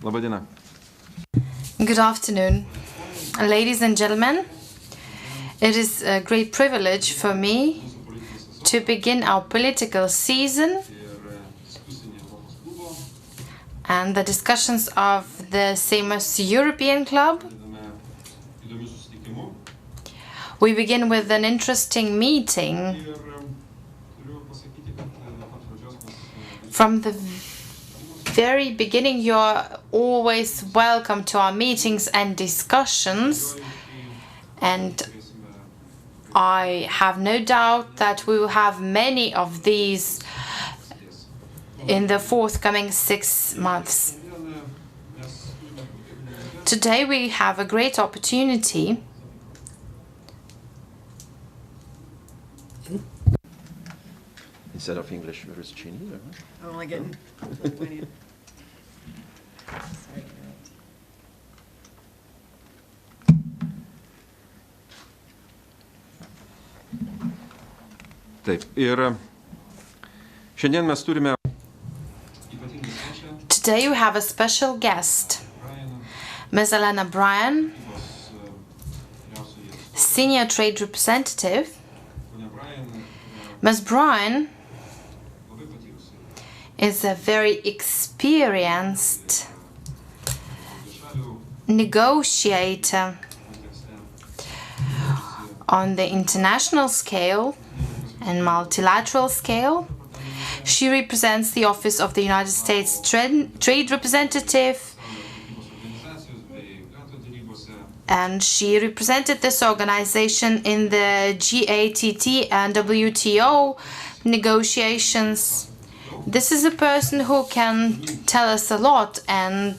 Labą dieną. Good afternoon, ladies and gentlemen. It is a great privilege for me to begin our political season and the discussions of the famous European Club. We begin with an interesting meeting. From the very beginning, you're always welcome to our meetings and discussions, and I have no doubt that we will have many of these in the forthcoming 6 months. Today we have a great opportunity Instead of English, there is Chinese. I'm only getting Lithuanian. Taip, ir šiandien mes turime Today we have a special guest, Ms. Elena Bryan, Senior Trade Representative. Ms. Bryan is a very experienced negotiator on the international scale and multilateral scale. She represents the Office of the United States Trade Representative, and she represented this organization in the GATT and WTO negotiations. This is a person who can tell us a lot and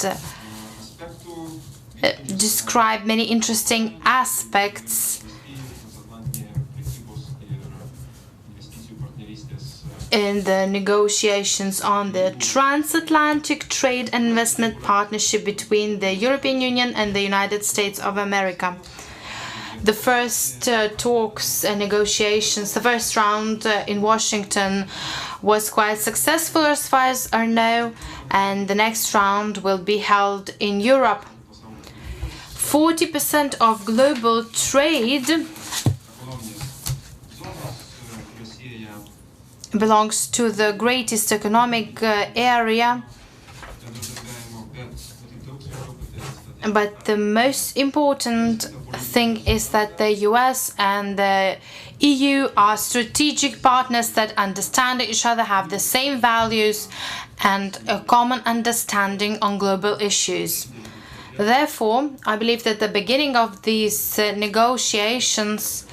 describe many interesting aspects in the negotiations on the transatlantic trade and investment partnership between the European Union and the United States of America. The first talks and negotiations, the first round in Washington was quite successful as far as I know, and the next round will be held in Europe. 40% of global trade belongs to the greatest economic area, but the most important thing is that the US and the EU are strategic partners that understand each other, have the same values and a common understanding on global issues. Therefore, I believe that the beginning of these negotiations,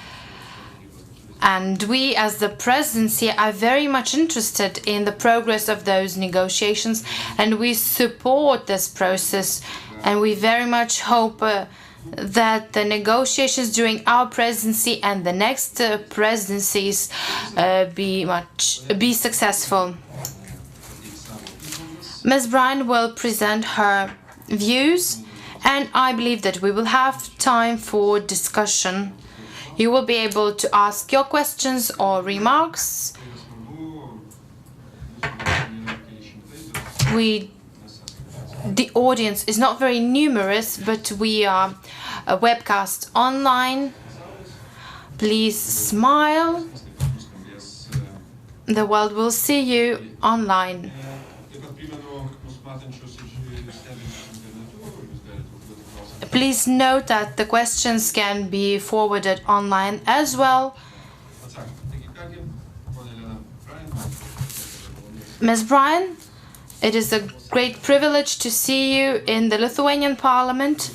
and we as the presidency are very much interested in the progress of those negotiations, and we support this process, and we very much hope that the negotiations during our presidency and the next presidencies be successful. Ms. Bryan will present her views, and I believe that we will have time for discussion. You will be able to ask your questions or remarks. The audience is not very numerous, but we are a webcast online. Please smile. The world will see you online. Please note that the questions can be forwarded online as well. Ms. Bryan, it is a great privilege to see you in the Lithuanian Parliament,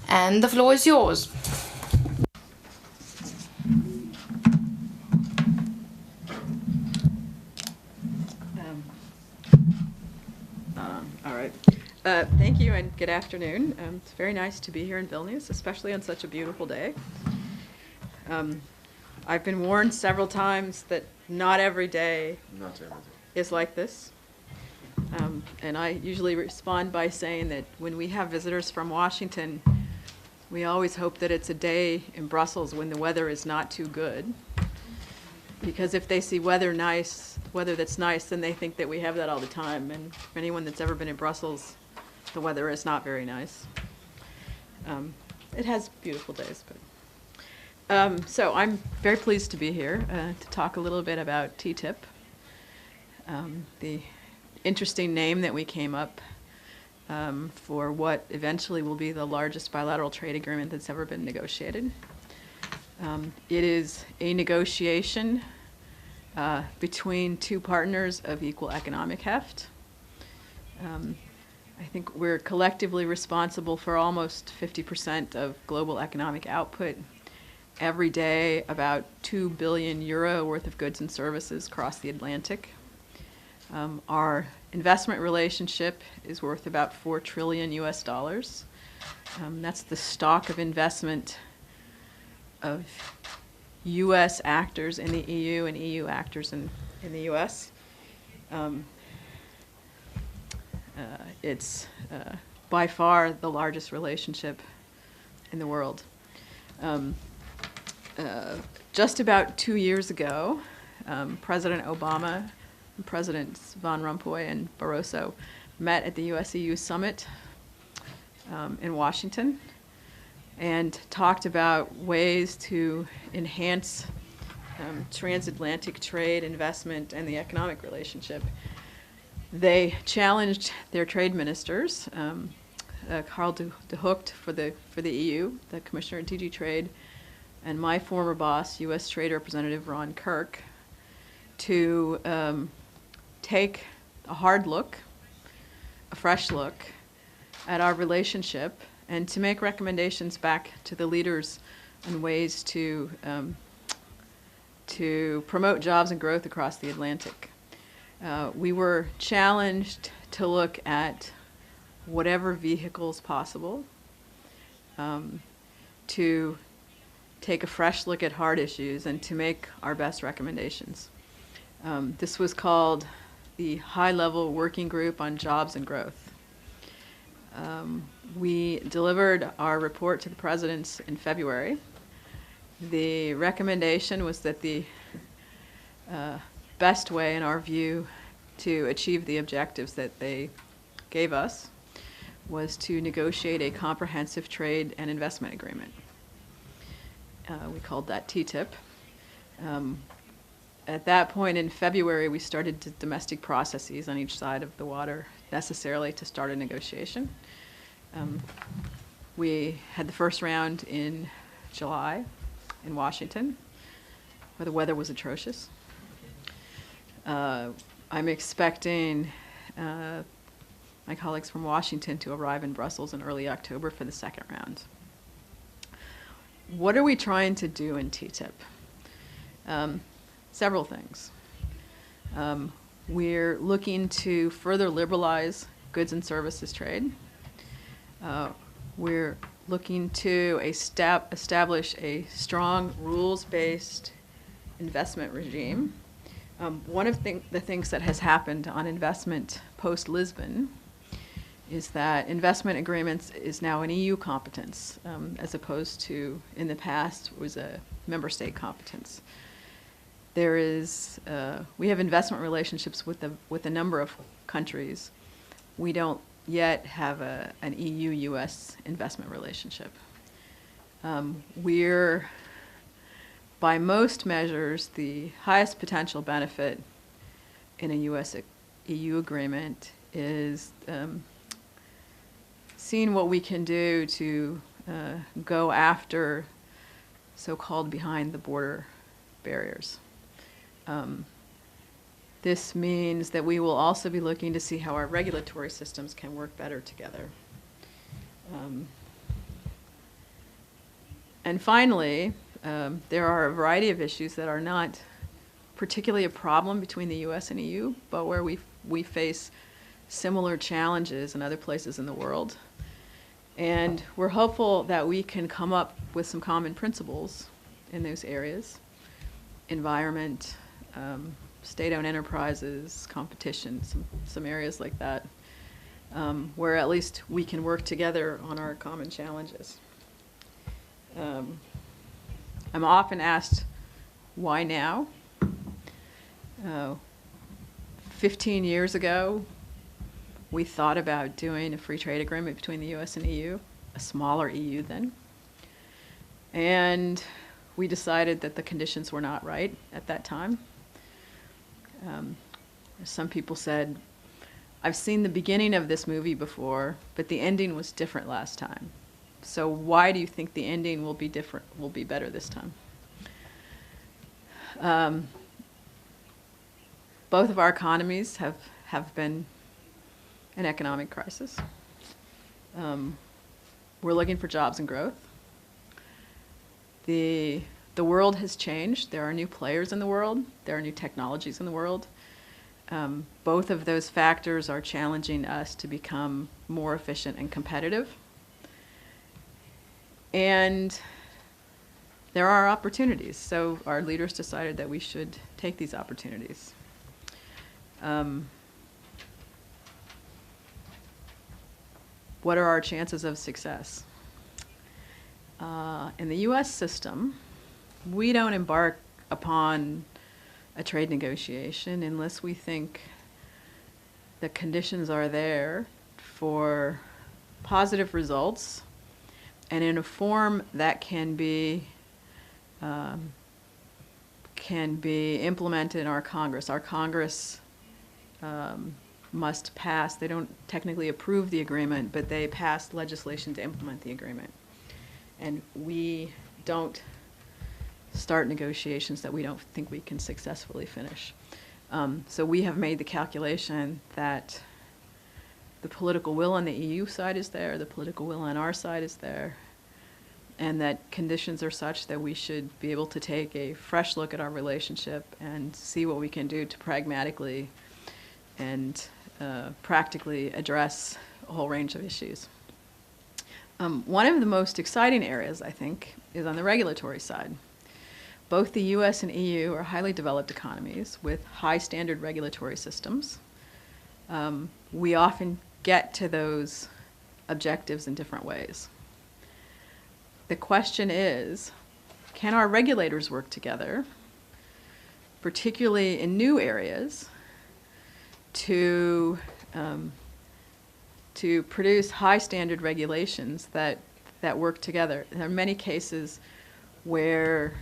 and the floor is yours. All right. Thank you and good afternoon. It's very nice to be here in Vilnius, especially on such a beautiful day. I've been warned several times that not every day is like this. And I usually respond by saying that when we have visitors from Washington, we always hope that it's a day in Brussels when the weather is not too good. Because if they see weather that's nice, then they think that we have that all the time. And for anyone that's ever been in Brussels, the weather is not very nice. It has beautiful days, but so I'm very pleased to be here to talk a little bit about TTIP, the interesting name that we came up for what eventually will be the largest bilateral trade agreement that's ever been negotiated. It is a negotiation between two partners of equal economic heft. I think we're collectively responsible for almost 50% of global economic output. Every day, about 2 billion euro worth of goods and services cross the Atlantic. Our investment relationship is worth about $4 trillion US dollars. That's the stock of investment of US actors in the EU and EU actors in the US. It's by far the largest relationship in the world. Just about 2 years ago, President Obama, Presidents Van Rompuy and Barroso met at the US-EU summit in Washington and talked about ways to enhance transatlantic trade, investment, and the economic relationship. They challenged their trade ministers, Karl de Gucht for the EU, the Commissioner at DG Trade, and my former boss, U.S. Trade Representative Ron Kirk, to take a hard look, a fresh look, at our relationship and to make recommendations back to the leaders on ways to promote jobs and growth across the Atlantic. We were challenged to look at whatever vehicles possible to take a fresh look at hard issues and to make our best recommendations. This was called the High-Level Working Group on Jobs and Growth. We delivered our report to the presidents in February. The recommendation was that the best way, in our view, to achieve the objectives that they gave us was to negotiate a comprehensive trade and investment agreement. We called that TTIP. At that point in February, we started domestic processes on each side of the water necessarily to start a negotiation. We had the first round in July in Washington, where the weather was atrocious. I'm expecting my colleagues from Washington to arrive in Brussels in early October for the second round. What are we trying to do in TTIP? Several things. We're looking to further liberalize goods and services trade. We're looking to establish a strong rules-based investment regime. One of the things that has happened on investment post-Lisbon is that investment agreements is now an EU competence, as opposed to, in the past, was a member state competence. There is, we have investment relationships with a number of countries. We don't yet have an EU-US investment relationship. We're, by most measures, the highest potential benefit in a US-EU agreement is seeing what we can do to go after so-called behind-the-border barriers. This means that we will also be looking to see how our regulatory systems can work better together. And finally, there are a variety of issues that are not particularly a problem between the US and EU, but where we face similar challenges in other places in the world. And we're hopeful that we can come up with some common principles in those areas: environment, state-owned enterprises, competition, some areas like that, where at least we can work together on our common challenges. I'm often asked, why now? 15 years ago, we thought about doing a free trade agreement between the U.S. and EU, a smaller EU then. And we decided that the conditions were not right at that time. Some people said, I've seen the beginning of this movie before, but the ending was different last time. So why do you think the ending will be different, will be better this time? Both of our economies have been in economic crisis. We're looking for jobs and growth. The world has changed. There are new players in the world. There are new technologies in the world. Both of those factors are challenging us to become more efficient and competitive. And there are opportunities. So our leaders decided that we should take these opportunities. What are our chances of success? In the U.S. system, we don't embark upon a trade negotiation unless we think the conditions are there for positive results and in a form that can be implemented in our Congress. Our Congress must pass, they don't technically approve the agreement, but they pass legislation to implement the agreement. And we don't start negotiations that we don't think we can successfully finish. So we have made the calculation that the political will on the EU side is there, the political will on our side is there, and that conditions are such that we should be able to take a fresh look at our relationship and see what we can do to pragmatically and practically address a whole range of issues. One of the most exciting areas, I think, is on the regulatory side. Both the US and EU are highly developed economies with high standard regulatory systems. We often get to those objectives in different ways. The question is, can our regulators work together, particularly in new areas, to produce high standard regulations that work together? There are many cases where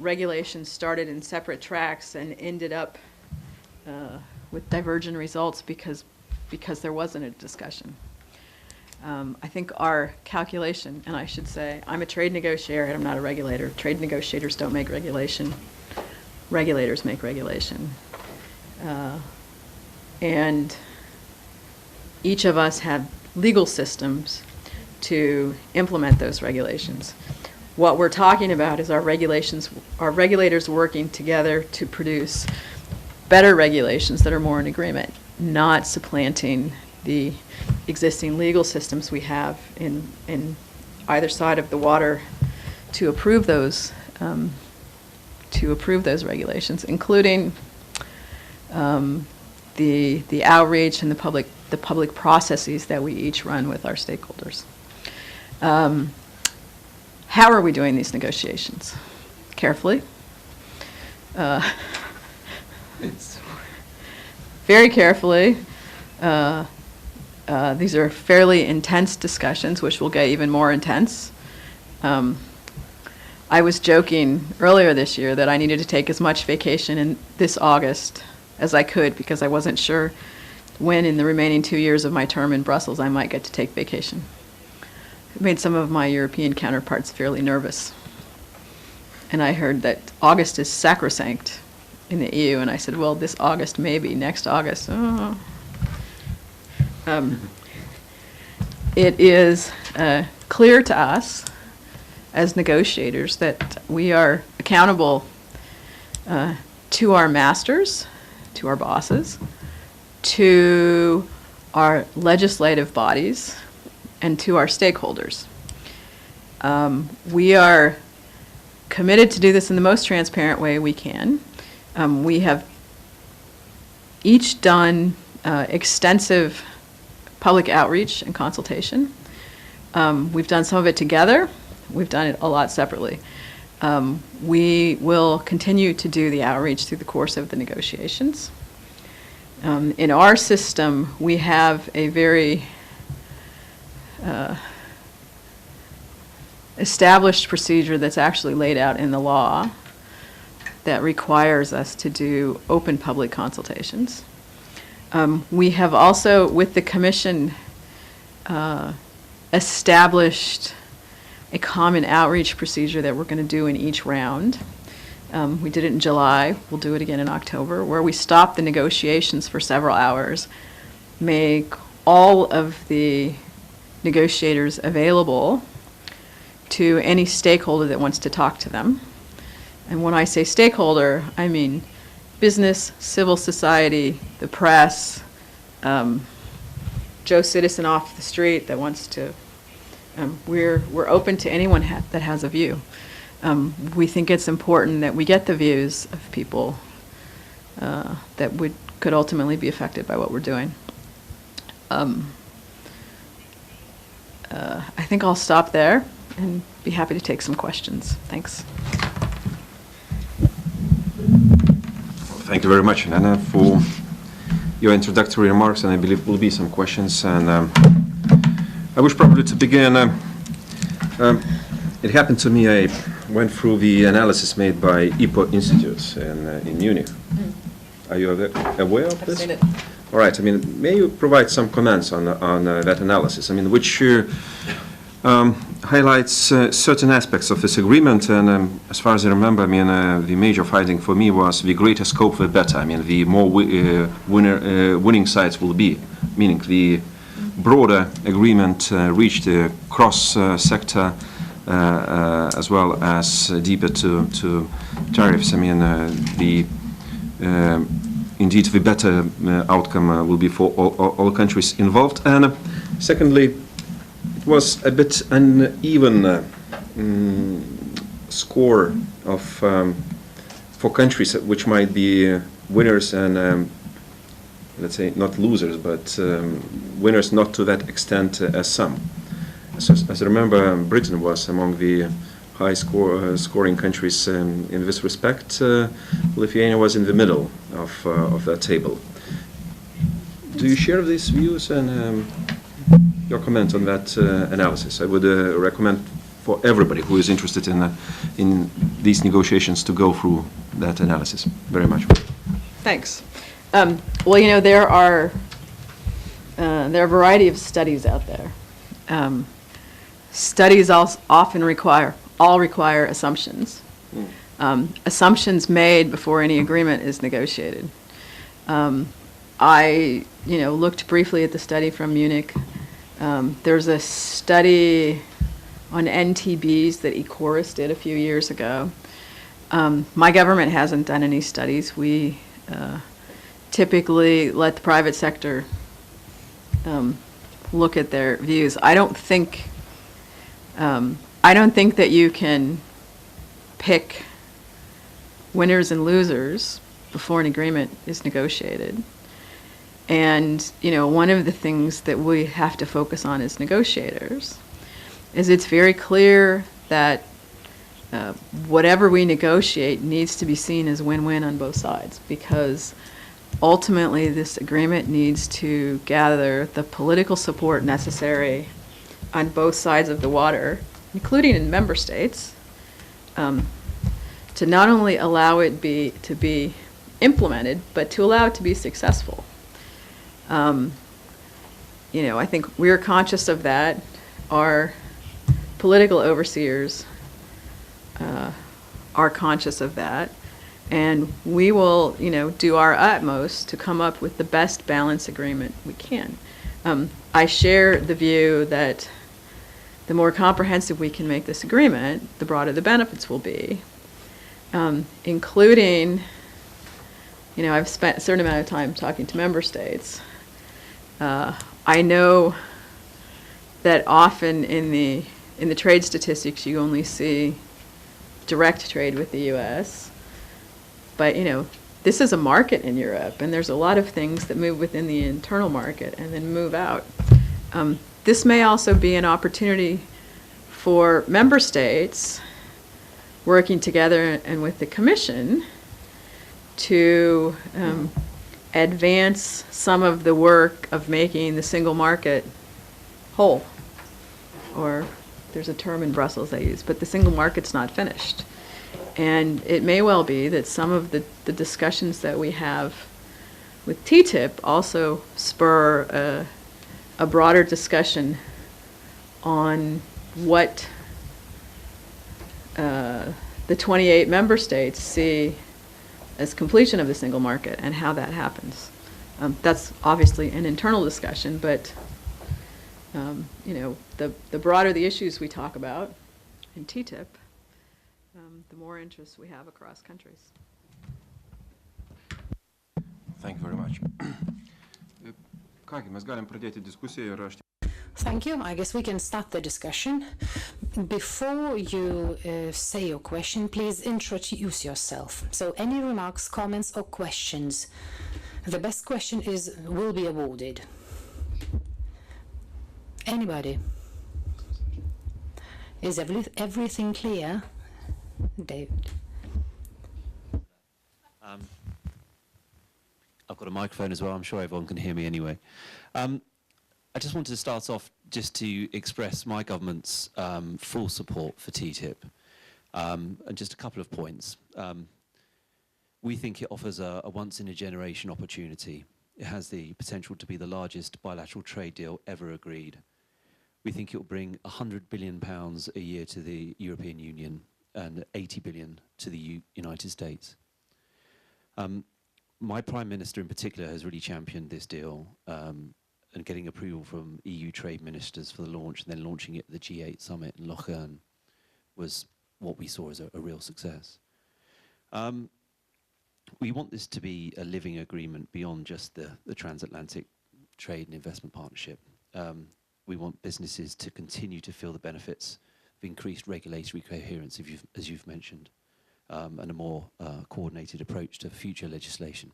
regulations started in separate tracks and ended up with divergent results because there wasn't a discussion. I think our calculation, and I should say, I'm a trade negotiator and I'm not a regulator. Trade negotiators don't make regulation. Regulators make regulation. And each of us have legal systems to implement those regulations. What we're talking about is our regulators working together to produce better regulations that are more in agreement, not supplanting the existing legal systems we have in either side of the water to approve those regulations, including the outreach and the public processes that we each run with our stakeholders. How are we doing these negotiations? Carefully. It's very carefully. These are fairly intense discussions, which will get even more intense. I was joking earlier this year that I needed to take as much vacation in this August as I could because I wasn't sure when in the remaining 2 years of my term in Brussels I might get to take vacation. It made some of my European counterparts fairly nervous. And I heard that August is sacrosanct in the EU, and I said, well, this August maybe, next August. Oh. It is clear to us as negotiators that we are accountable to our masters, to our bosses, to our legislative bodies, and to our stakeholders. We are committed to do this in the most transparent way we can. We have each done extensive public outreach and consultation. We've done some of it together. We've done it a lot separately. We will continue to do the outreach through the course of the negotiations. In our system, we have a very established procedure that's actually laid out in the law that requires us to do open public consultations. We have also, with the Commission, established a common outreach procedure that we're going to do in each round. We did it in July. We'll do it again in October, where we stop the negotiations for several hours, make all of the negotiators available to any stakeholder that wants to talk to them. And when I say stakeholder, I mean business, civil society, the press, Joe Citizen off the street that wants to. We're open to anyone that has a view. We think it's important that we get the views of people that could ultimately be affected by what we're doing. I think I'll stop there and be happy to take some questions. Thanks. Thank you very much, Elena, for your introductory remarks, and I believe will be some questions. And I wish probably to begin. It happened to me. I went through the analysis made by IPO Institute in Munich. Are you aware of this? I've seen it. All right. I mean, may you provide some comments on that analysis? I mean, which highlights certain aspects of this agreement, and as far as I remember, I mean, the major finding for me was the greater scope, the better. I mean, the more winning sides will be, meaning the broader agreement reached cross-sector as well as deeper to tariffs. I mean, indeed, the better outcome will be for all countries involved. And secondly, it was a bit uneven score of for countries which might be winners and let's say not losers, but winners not to that extent as some. As I remember, Britain was among the high scoring countries in this respect. Lithuania was in the middle of that table. Do you share these views and your comment on that analysis? I would recommend for everybody who is interested in these negotiations to go through that analysis. Very much. Thanks. Well, you know, there are a variety of studies out there. Studies often require assumptions. Assumptions made before any agreement is negotiated. I, looked briefly at the study from Munich. There's a study on NTBs that Ecoris did a few years ago. My government hasn't done any studies. We typically let the private sector look at their views. I don't think that you can pick winners and losers before an agreement is negotiated. And, one of the things that we have to focus on as negotiators is it's very clear that whatever we negotiate needs to be seen as win-win on both sides, because ultimately this agreement needs to gather the political support necessary on both sides of the water, including in member states, to not only allow it to be implemented, but to allow it to be successful. I think we're conscious of that. Our political overseers are conscious of that. And we will, do our utmost to come up with the best balanced agreement we can. I share the view that the more comprehensive we can make this agreement, the broader the benefits will be, including, I've spent a certain amount of time talking to member states. I know that often in the trade statistics you only see direct trade with the U.S., but this is a market in Europe, and there's a lot of things that move within the internal market and then move out. This may also be an opportunity for member states working together and with the Commission to advance some of the work of making the single market whole. Or there's a term in Brussels they use, but the single market's not finished. And it may well be that some of the discussions that we have with TTIP also spur a broader discussion on what the 28 member states see as completion of the single market and how that happens. That's obviously an internal discussion, but the broader the issues we talk about in TTIP, the more interest we have across countries. Thank you very much. Kągi, mes galim pradėti diskusiją ir aš... Thank you. I guess we can start the discussion. Before you say your question, please introduce yourself. So any remarks, comments, or questions? The best question will be awarded. Anybody? Is everything clear? David. I've got a microphone as well. I'm sure everyone can hear me anyway. I just wanted to start off just to express my government's full support for TTIP. And just a couple of points. We think it offers a once-in-a-generation opportunity. It has the potential to be the largest bilateral trade deal ever agreed. We think it will bring £100 billion a year to the European Union and 80 billion to the United States. My Prime Minister in particular has really championed this deal and getting approval from EU trade ministers for the launch and then launching it at the G8 summit in Lochern was what we saw as a real success. We want this to be a living agreement beyond just the transatlantic trade and investment partnership. We want businesses to continue to feel the benefits of increased regulatory coherence, as you've mentioned, and a more coordinated approach to future legislation.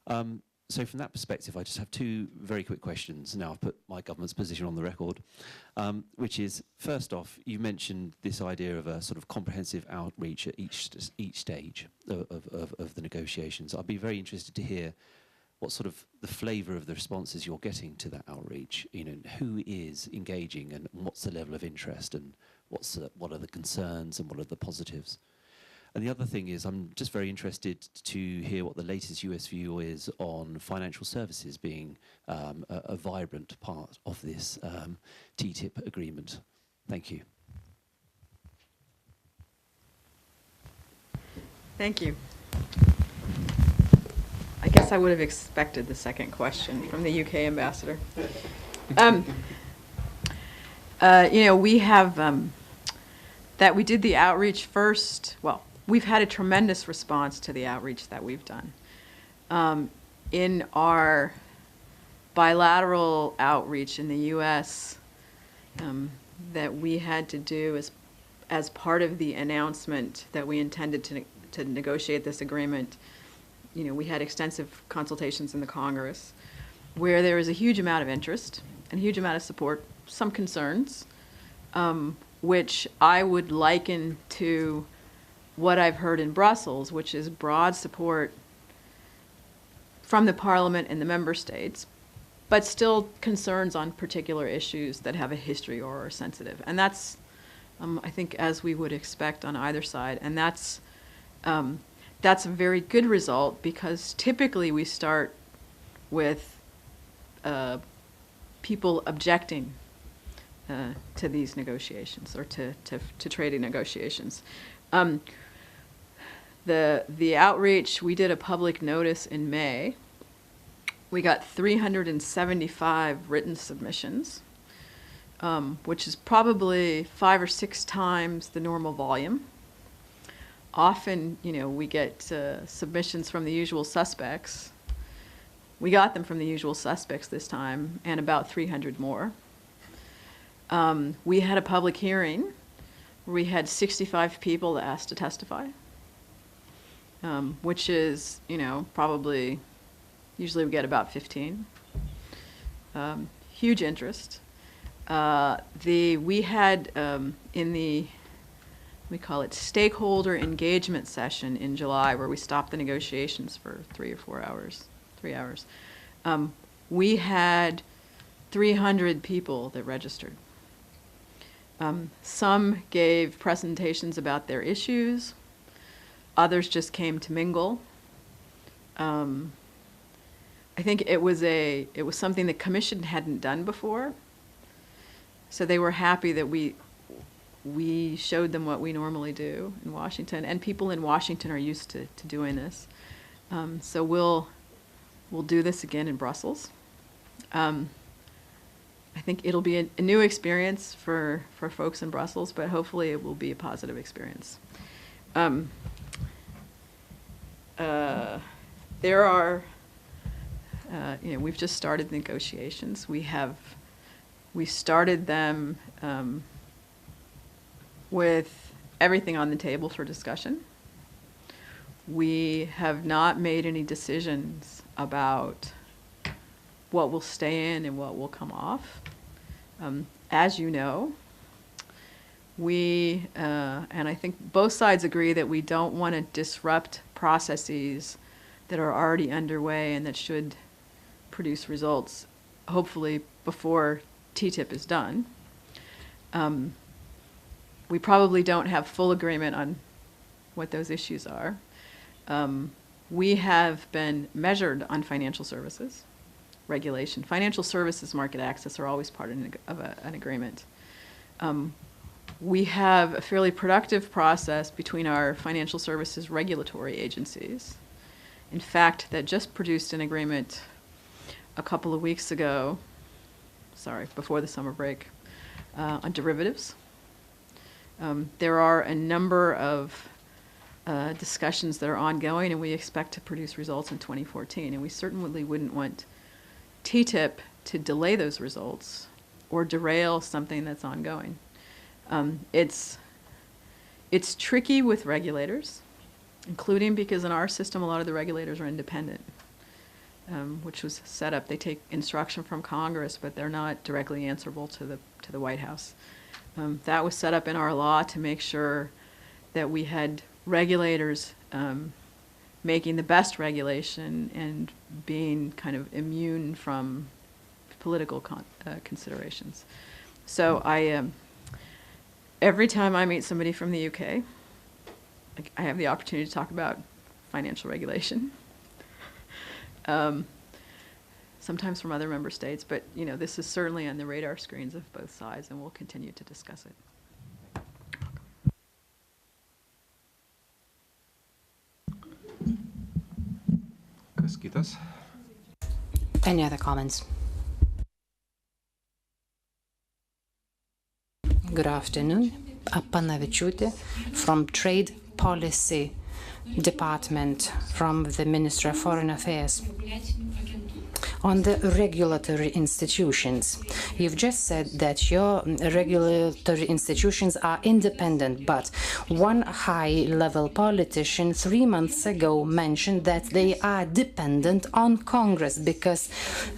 So from that perspective, I just have two very quick questions. Now I've put my government's position on the record, which is, first off, you mentioned this idea of a sort of comprehensive outreach at each stage of the negotiations. I'd be very interested to hear what sort of the flavour of the responses you're getting to that outreach. You know, who is engaging and what's the level of interest and what are the concerns and what are the positives? And the other thing is, I'm just very interested to hear what the latest US view is on financial services being a vibrant part of this TTIP agreement. Thank you. Thank you. I guess I would have expected the second question from the UK ambassador. We have that we did the outreach first. Well, we've had a tremendous response to the outreach that we've done. In our bilateral outreach in the U.S. That we had to do as part of the announcement that we intended to negotiate this agreement, we had extensive consultations in the Congress where there was a huge amount of interest and a huge amount of support, some concerns, which I would liken to what I've heard in Brussels, which is broad support from the Parliament and the member states, but still concerns on particular issues that have a history or are sensitive. And that's, I think, as we would expect on either side. And that's a very good result because typically we start with people objecting to these negotiations or to trading negotiations. The outreach, we did a public notice in May. We got 375 written submissions, which is probably 5 or 6 times the normal volume. Often, we get submissions from the usual suspects. We got them from the usual suspects this time, and about 300 more. We had a public hearing where we had 65 people asked to testify, which is, probably, usually we get about 15. Huge interest. We had in the, we call it stakeholder engagement session in July, where we stopped the negotiations for 3 or 4 hours. 3 hours. We had 300 people that registered. Some gave presentations about their issues. Others just came to mingle. I think it was something the Commission hadn't done before. So they were happy that we showed them what we normally do in Washington, and people in Washington are used to doing this. So we'll do this again in Brussels. I think it'll be a new experience for folks in Brussels, but hopefully it will be a positive experience. There are, we've just started negotiations. We started them with everything on the table for discussion. We have not made any decisions about what will stay in and what will come off. As you know, and I think both sides agree that we don't want to disrupt processes that are already underway and that should produce results, hopefully before TTIP is done. We probably don't have full agreement on what those issues are. We have been measured on financial services regulation. Financial services market access are always part of an agreement. We have a fairly productive process between our financial services regulatory agencies. In fact, that just produced an agreement a couple of weeks ago, before the summer break, on derivatives. There are a number of discussions that are ongoing, and we expect to produce results in 2014. And we certainly wouldn't want TTIP to delay those results or derail something that's ongoing. It's tricky with regulators, including because in our system a lot of the regulators are independent, which was set up. They take instruction from Congress, but they're not directly answerable to the White House. That was set up in our law to make sure that we had regulators making the best regulation and being kind of immune from political considerations. So every time I meet somebody from the UK, I have the opportunity to talk about financial regulation. Sometimes from other member states, but this is certainly on the radar screens of both sides, and we'll continue to discuss it. Kas kitas? Any other comments? Good afternoon. Apanavičiūtė from Trade Policy Department from the Ministry of Foreign Affairs. On the regulatory institutions, you've just said that your regulatory institutions are independent, but one high-level politician 3 months ago mentioned that they are dependent on Congress because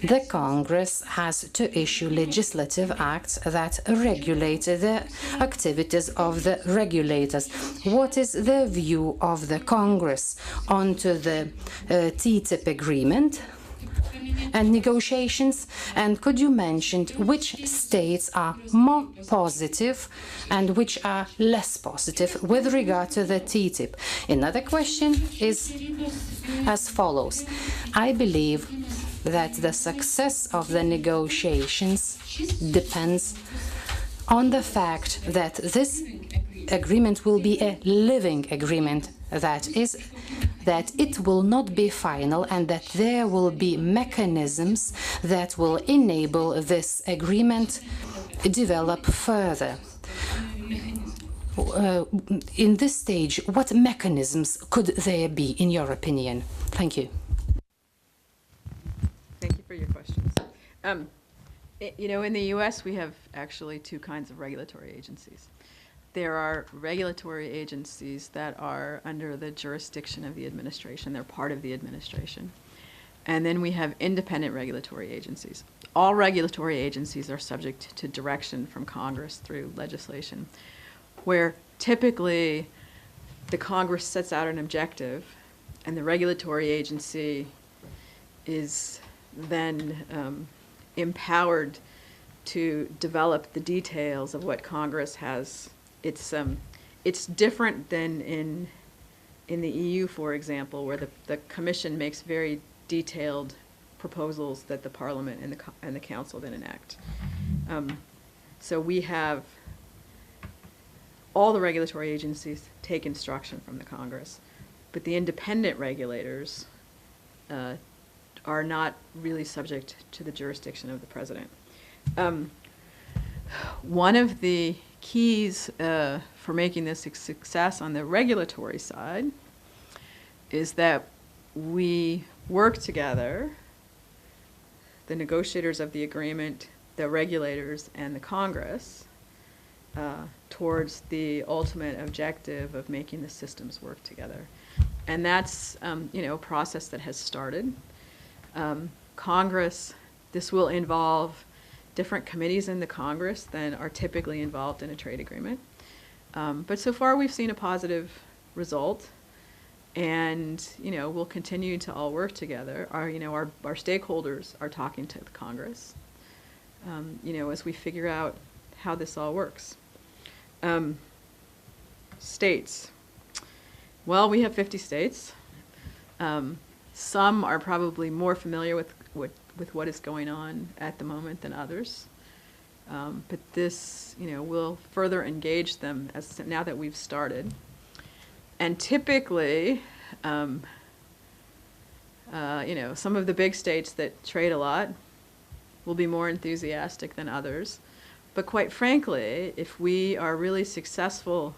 the Congress has to issue legislative acts that regulate the activities of the regulators. What is the view of the Congress onto the TTIP agreement and negotiations, and could you mention which states are more positive and which are less positive with regard to the TTIP? Another question is as follows. I believe that the success of the negotiations depends on the fact that this agreement will be a living agreement, that is, that it will not be final and that there will be mechanisms that will enable this agreement develop further. In this stage, what mechanisms could there be, in your opinion? Thank you. Thank you for your questions. In the U.S., we have actually two kinds of regulatory agencies. There are regulatory agencies that are under the jurisdiction of the administration. They're part of the administration. And then we have independent regulatory agencies. All regulatory agencies are subject to direction from Congress through legislation, where typically the Congress sets out an objective and the regulatory agency is then empowered to develop the details of what Congress has. It's different than in the EU, for example, where the Commission makes very detailed proposals that the Parliament and the Council then enact. So we have all the regulatory agencies take instruction from the Congress, but the independent regulators are not really subject to the jurisdiction of the President. One of the keys for making this a success on the regulatory side is that we work together, the negotiators of the agreement, the regulators, and the Congress, towards the ultimate objective of making the systems work together. And that's a process that has started. Congress, this will involve different committees in the Congress than are typically involved in a trade agreement. But so far we've seen a positive result, and we'll continue to all work together. Our stakeholders are talking to the Congress, as we figure out how this all works. States. Well, we have 50 states. Some are probably more familiar with what is going on at the moment than others. But this, will further engage them now that we've started. And typically, some of the big states that trade a lot will be more enthusiastic than others. But quite frankly, if we are really successful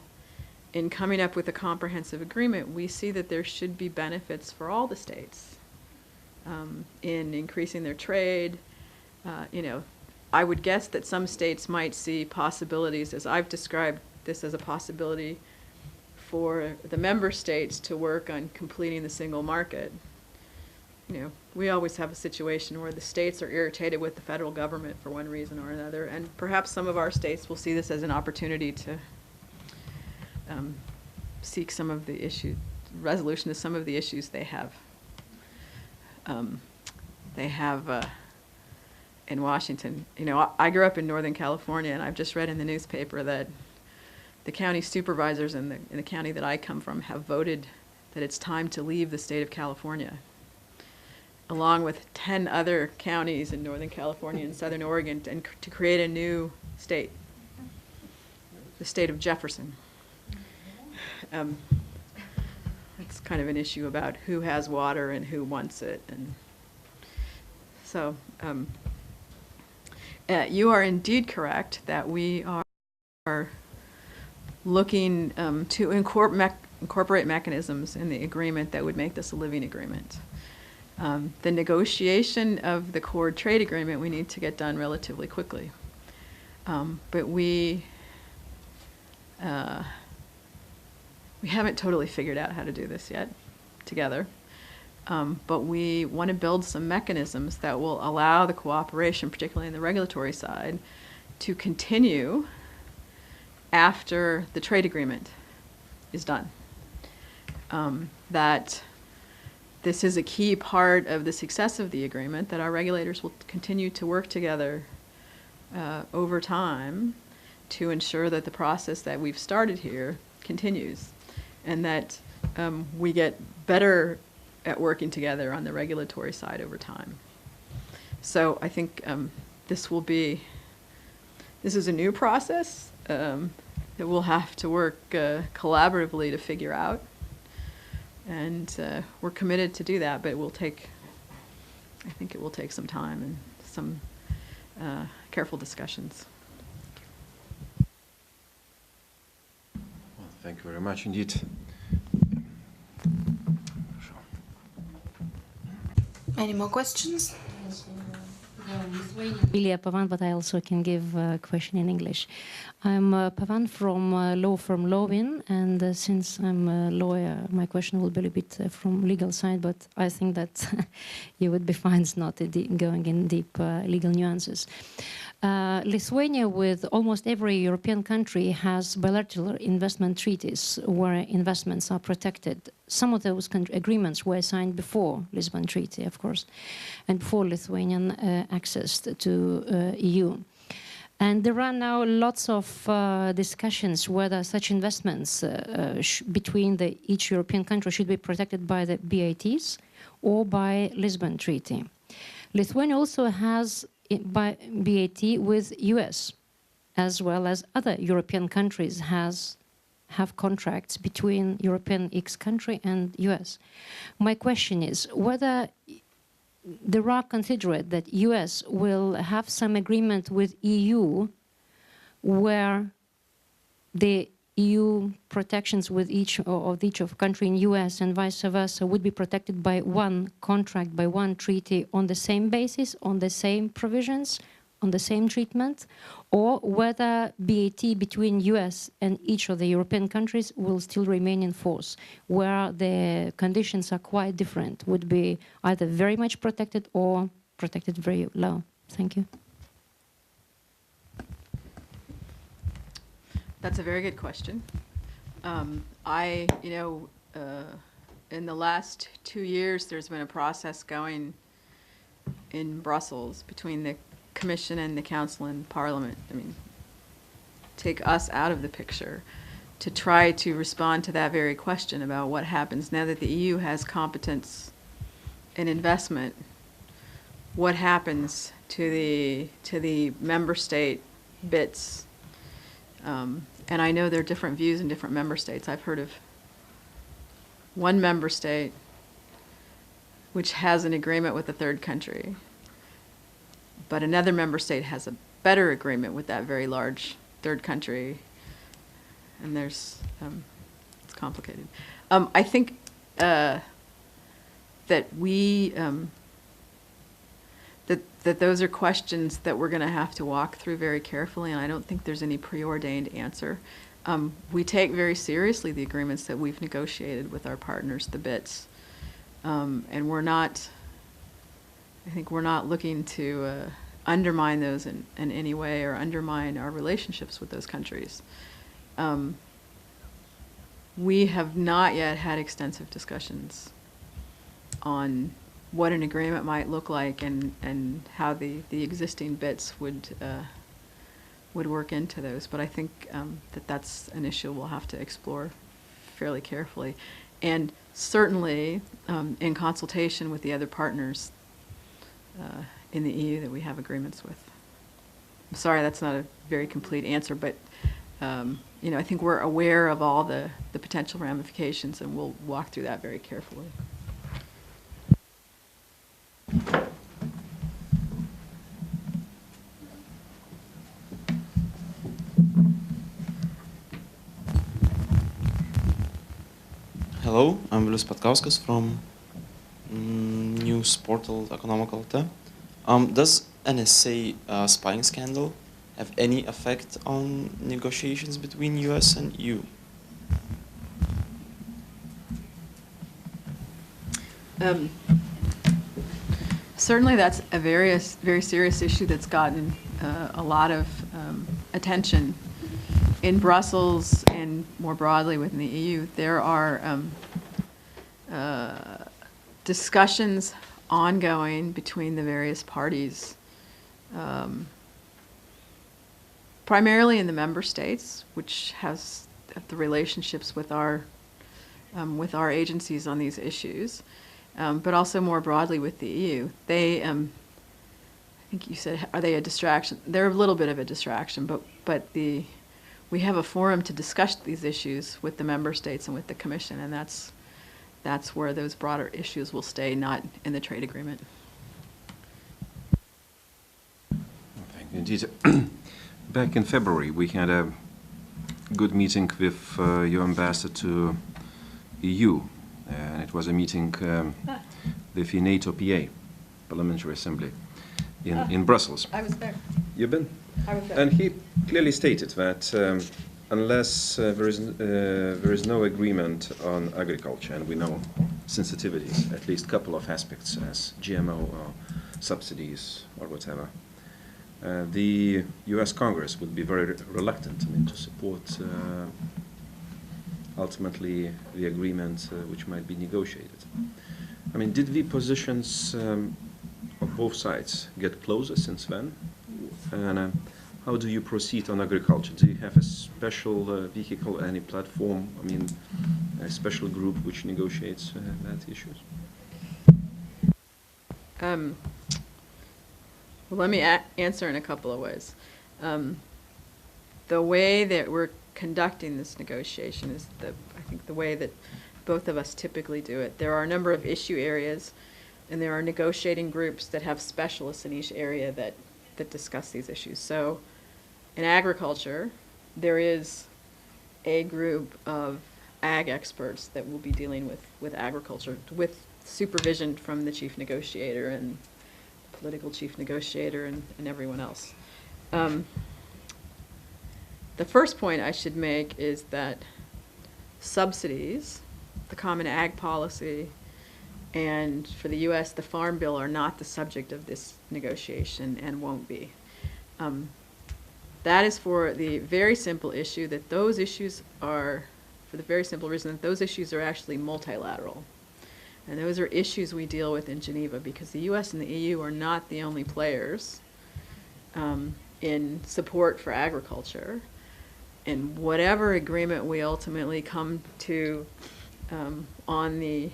in coming up with a comprehensive agreement, we see that there should be benefits for all the states in increasing their trade. I would guess that some states might see possibilities, as I've described this as a possibility for the member states to work on completing the single market. We always have a situation where the states are irritated with the federal government for one reason or another, and perhaps some of our states will see this as an opportunity to seek some of the resolution to some of the issues they have. In Washington. I grew up in Northern California, and I've just read in the newspaper that the county supervisors in the county that I come from have voted that it's time to leave the state of California, along with 10 other counties in Northern California and Southern Oregon, and to create a new state, the state of Jefferson. It's kind of an issue about who has water and who wants it, and so you are indeed correct that we are looking to incorporate mechanisms in the agreement that would make this a living agreement. The negotiation of the core trade agreement we need to get done relatively quickly. But we haven't totally figured out how to do this yet together. But we want to build some mechanisms that will allow the cooperation, particularly in the regulatory side, to continue after the trade agreement is done. That this is a key part of the success of the agreement, that our regulators will continue to work together over time to ensure that the process that we've started here continues, and that we get better at working together on the regulatory side over time. So I think this is a new process that we'll have to work collaboratively to figure out. And we're committed to do that, but I think it will take some time and some careful discussions. Well, thank you very much indeed. Any more questions? Ilya Pavan, but I also can give a question in English. I'm Pavan from law firm Lovin, and since I'm a lawyer, my question will be a bit from legal side, but I think that you would be fine not going in deep legal nuances. Lithuania, with almost every European country, has bilateral investment treaties where investments are protected. Some of those agreements were signed before Lisbon Treaty, of course, and before Lithuanian access to EU. And there are now lots of discussions whether such investments between each European country should be protected by the BATs or by Lisbon Treaty. Lithuania also has by BAT with US, as well as other European countries have contracts between European X country and US. My question is whether there are considered that US will have some agreement with EU where the EU protections with each of country in US and vice versa would be protected by one contract, by one treaty on the same basis, on the same provisions, on the same treatment, or whether BAT between US and each of the European countries will still remain in force, where the conditions are quite different, would be either very much protected or protected very low. Thank you. That's a very good question. In the last 2 years, there's been a process going in Brussels between the Commission and the Council and Parliament. I mean, take us out of the picture to try to respond to that very question about what happens now that the EU has competence in investment. What happens to the member state bits? And I know there are different views in different member states. I've heard of one member state which has an agreement with a third country, but another member state has a better agreement with that very large third country, and it's complicated. I think that that those are questions that we're going to have to walk through very carefully, and I don't think there's any preordained answer. We take very seriously the agreements that we've negotiated with our partners, the BITs, and I think we're not looking to undermine those in any way or undermine our relationships with those countries. We have not yet had extensive discussions on what an agreement might look like and how the existing bits would work into those. But I think that's an issue we'll have to explore fairly carefully. And certainly in consultation with the other partners in the EU that we have agreements with. I'm sorry, that's not a very complete answer, but I think we're aware of all the potential ramifications, and we'll walk through that very carefully. Hello, I'm Vilnius Patkauskas from news portal Ekonomika.lt. Does NSA spying scandal have any effect on negotiations between US and EU? Certainly that's a very serious issue that's gotten a lot of attention in Brussels and more broadly within the EU. There are discussions ongoing between the various parties, primarily in the member states, which has the relationships with our agencies on these issues, but also more broadly with the EU. They, I think you said, are they a distraction? They're a little bit of a distraction, but we have a forum to discuss these issues with the member states and with the Commission, and that's where those broader issues will stay, not in the trade agreement. Thank you. Indeed. Back in February, we had a good meeting with your ambassador to EU, and it was a meeting with the NATO PA, Parliamentary Assembly, in Brussels. I was there. You've been? I was there. And he clearly stated that unless there is no agreement on agriculture, and we know sensitivities, at least a couple of aspects as GMO or subsidies or whatever, the U.S. Congress would be very reluctant, I mean, to support ultimately the agreement which might be negotiated. I mean, did the positions of both sides get closer since then? And how do you proceed on agriculture? Do you have a special vehicle, any platform, I mean, a special group which negotiates that issues? Well, let me answer in a couple of ways. The way that we're conducting this negotiation is, I think, the way that both of us typically do it. There are a number of issue areas, and there are negotiating groups that have specialists in each area that discuss these issues. So in agriculture, there is a group of ag experts that will be dealing with agriculture, with supervision from the chief negotiator and the political chief negotiator and everyone else. The first point I should make is that subsidies, the common ag policy, and for the U.S., the Farm Bill are not the subject of this negotiation and won't be. That is for the very simple issue that those issues are, for the very simple reason that those issues are actually multilateral. And those are issues we deal with in Geneva because the U.S. and the EU are not the only players in support for agriculture. And whatever agreement we ultimately come to on the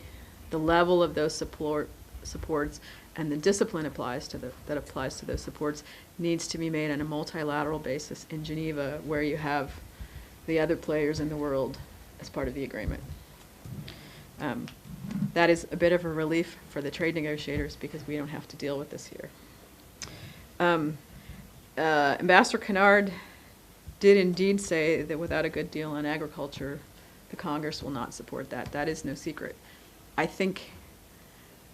level of those supports and the discipline that applies to those supports needs to be made on a multilateral basis in Geneva, where you have the other players in the world as part of the agreement. That is a bit of a relief for the trade negotiators because we don't have to deal with this here. Ambassador Kennard did indeed say that without a good deal on agriculture, the Congress will not support that. That is no secret. I think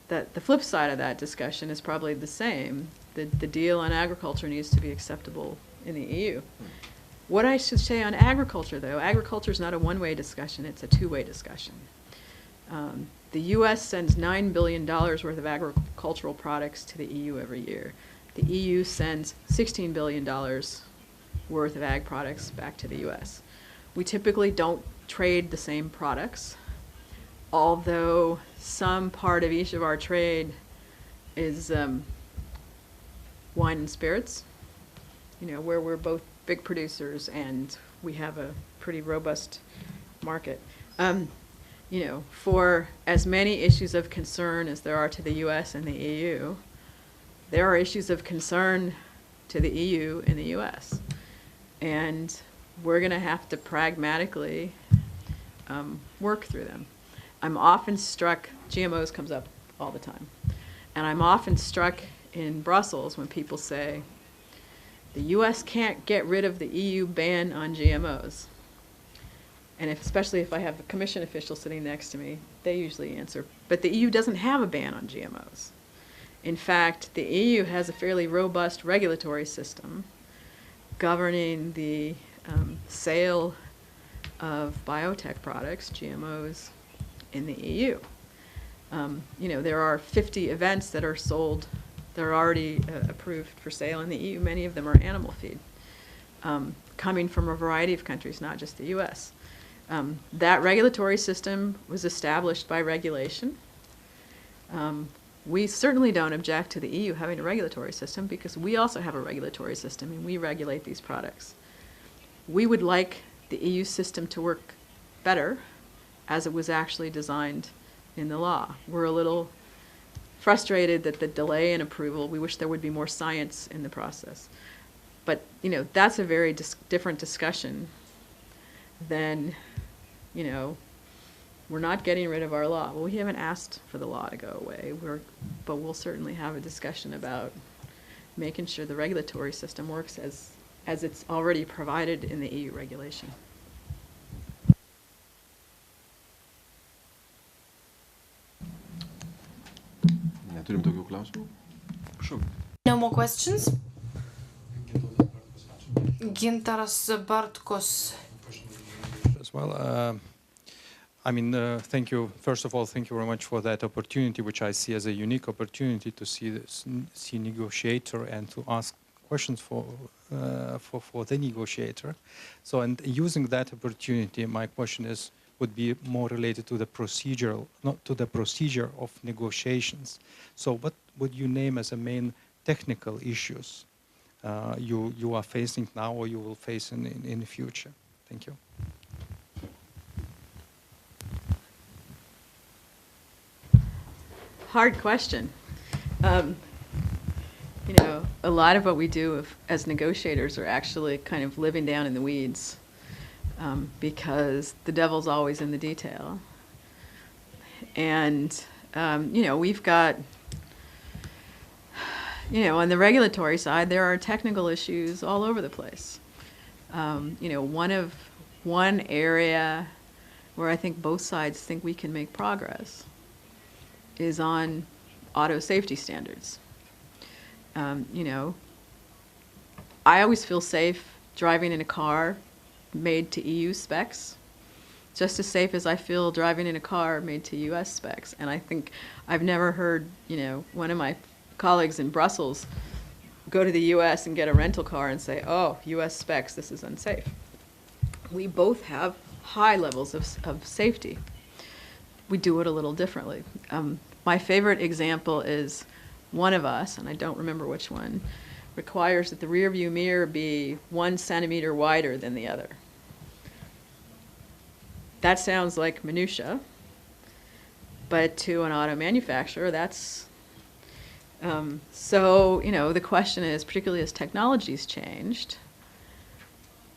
that the flip side of that discussion is probably the same. The deal on agriculture needs to be acceptable in the EU. What I should say on agriculture, though, agriculture is not a one-way discussion, it's a two-way discussion. The U.S. sends $9 billion worth of agricultural products to the EU every year. The EU sends $16 billion worth of ag products back to the U.S. We typically don't trade the same products, although some part of each of our trade is wine and spirits, where we're both big producers and we have a pretty robust market. For as many issues of concern as there are to the U.S. and the EU, there are issues of concern to the EU and the U.S. And we're going to have to pragmatically work through them. I'm often struck, GMOs comes up all the time, and I'm often struck in Brussels when people say, the U.S. can't get rid of the EU ban on GMOs. And especially if I have a commission official sitting next to me, they usually answer, but the EU doesn't have a ban on GMOs. In fact, the EU has a fairly robust regulatory system governing the sale of biotech products, GMOs, in the EU. There are 50 events that are sold, that are already approved for sale in the EU. Many of them are animal feed, coming from a variety of countries, not just the US. That regulatory system was established by regulation. We certainly don't object to the EU having a regulatory system because we also have a regulatory system and we regulate these products. We would like the EU system to work better as it was actually designed in the law. We're a little frustrated that the delay in approval, we wish there would be more science in the process. But, that's a very different discussion than, we're not getting rid of our law. Well, we haven't asked for the law to go away, but we'll certainly have a discussion about making sure the regulatory system works as it's already provided in the EU regulation. Turim daugiau klausimų? Prašau. No more questions? Gintaras Bartkus. As well. Thank you. First of all, thank you very much for that opportunity, which I see as a unique opportunity to see negotiator and to ask questions for the negotiator. So, and using that opportunity, my question would be more related to the procedural, not to the procedure of negotiations. So, what would you name as the main technical issues you are facing now or you will face in the future? Thank you. Hard question. You know, a lot of what we do as negotiators are actually kind of living down in the weeds, because the devil's always in the detail. And, you know, we've got, you know, on the regulatory side, there are technical issues all over the place. You know, one area where I think both sides think we can make progress is on auto safety standards. You know, I always feel safe driving in a car made to EU specs, just as safe as I feel driving in a car made to US specs. And I think I've never heard, you know, one of my colleagues in Brussels go to the US and get a rental car and say, oh, US specs, this is unsafe. We both have high levels of safety. We do it a little differently. My favorite example is one of us, and I don't remember which one, requires that the rear view mirror be 1 centimeter wider than the other. That sounds like minutia, but to an auto manufacturer, that's so, you know, the question is, particularly as technology's changed,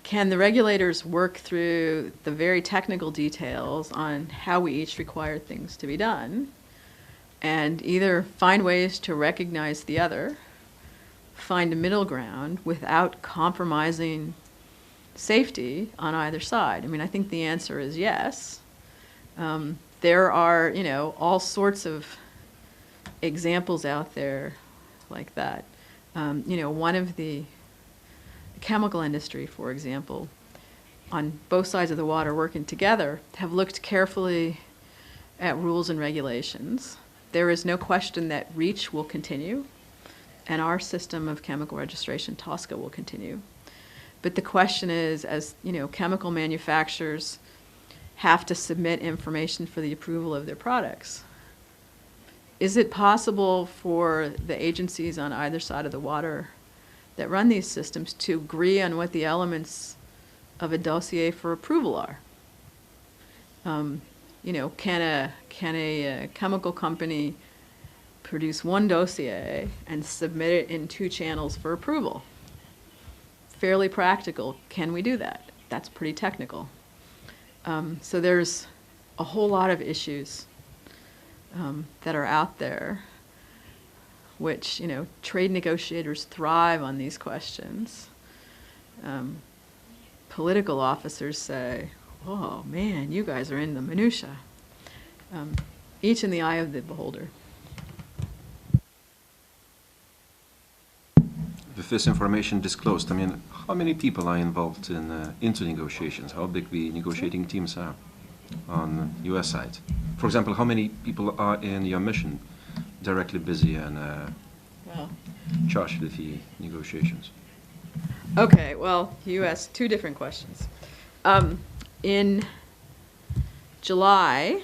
can the regulators work through the very technical details on how we each require things to be done, and either find ways to recognize the other, find a middle ground without compromising safety on either side? I mean, I think the answer is yes. There are, you know, all sorts of examples out there like that. You know, one of the chemical industry, for example, on both sides of the water working together, have looked carefully at rules and regulations. There is no question that REACH will continue, and our system of chemical registration, TSCA, will continue. But the question is, as you know, chemical manufacturers have to submit information for the approval of their products. Is it possible for the agencies on either side of the water that run these systems to agree on what the elements of a dossier for approval are? You know, can a chemical company produce one dossier and submit it in 2 channels for approval? Fairly practical. Can we do that? That's pretty technical. So there's a whole lot of issues that are out there, which, you know, trade negotiators thrive on these questions. Political officers say, oh man, you guys are in the minutia. Each in the eye of the beholder. With this information disclosed, I mean, how many people are involved in into negotiations? How big the negotiating teams are on US side? For example, how many people are in your mission directly busy and charged with the negotiations? Okay, well, you asked 2 different questions. In July,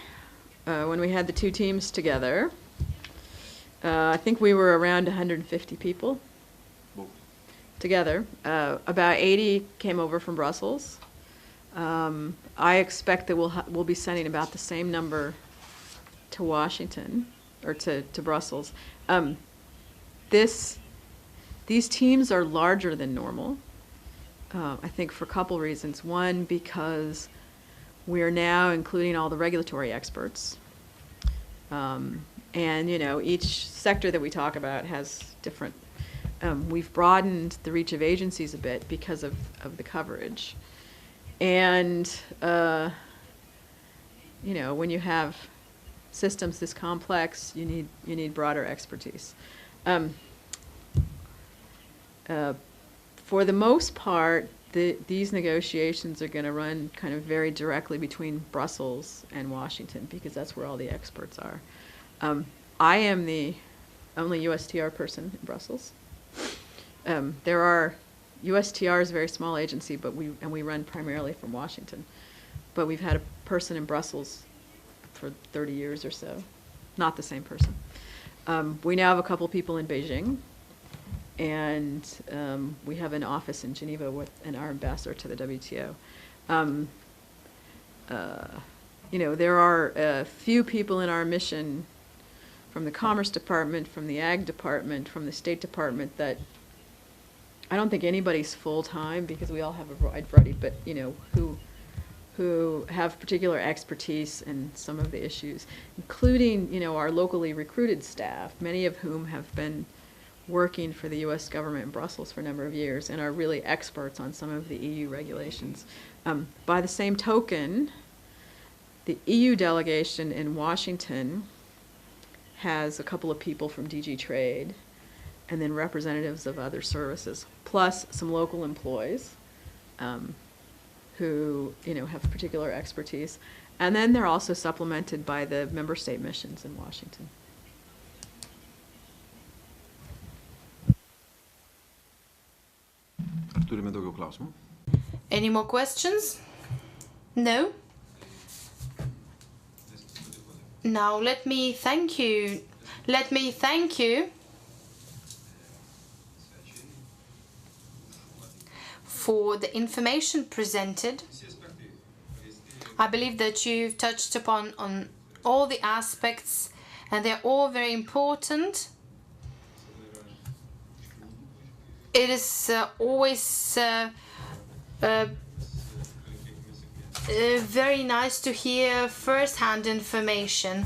when we had the 2 teams together, I think we were around 150 people together. About 80 came over from Brussels. I expect that we'll be sending about the same number to Washington, or to Brussels. These teams are larger than normal, I think for a couple reasons. One, because we are now including all the regulatory experts. And, you know, each sector that we talk about has different, we've broadened the reach of agencies a bit because of the coverage. And, you know, when you have systems this complex, you need broader expertise. For the most part, these negotiations are going to run kind of very directly between Brussels and Washington, because that's where all the experts are. I am the only USTR person in Brussels. There are, USTR is a very small agency, but we run primarily from Washington. But we've had a person in Brussels for 30 years or so, not the same person. We now have a couple people in Beijing, and we have an office in Geneva with our ambassador to the WTO. You know, there are a few people in our mission from the Commerce Department, from the Ag Department, from the State Department that I don't think anybody's full-time because we all have a wide variety, but, you know, who have particular expertise in some of the issues, including, you know, our locally recruited staff, many of whom have been working for the U.S. government in Brussels for a number of years and are really experts on some of the EU regulations. By the same token, the EU delegation in Washington has a couple of people from DG Trade and then representatives of other services, plus some local employees who, you know, have particular expertise. And then they're also supplemented by the member state missions in Washington. Turime daugiau klausimų? Any more questions? No? Now let me thank you. Let me thank you for the information presented. I believe that you've touched upon on all the aspects, and they're all very important. It is always very nice to hear first-hand information,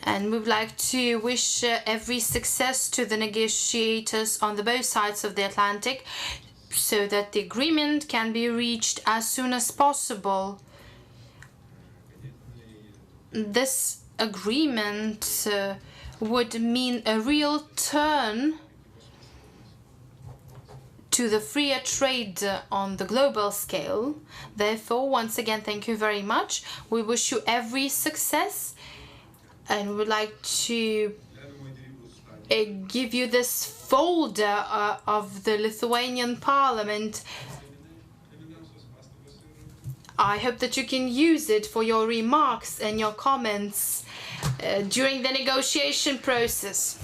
and we would like to wish every success to the negotiators on the both sides of the Atlantic so that the agreement can be reached as soon as possible. This agreement would mean a real turn to the freer trade on the global scale. Therefore, once again, thank you very much. We wish you every success, and we would like to give you this folder of the Lithuanian Parliament. I hope that you can use it for your remarks and your comments during the negotiation process.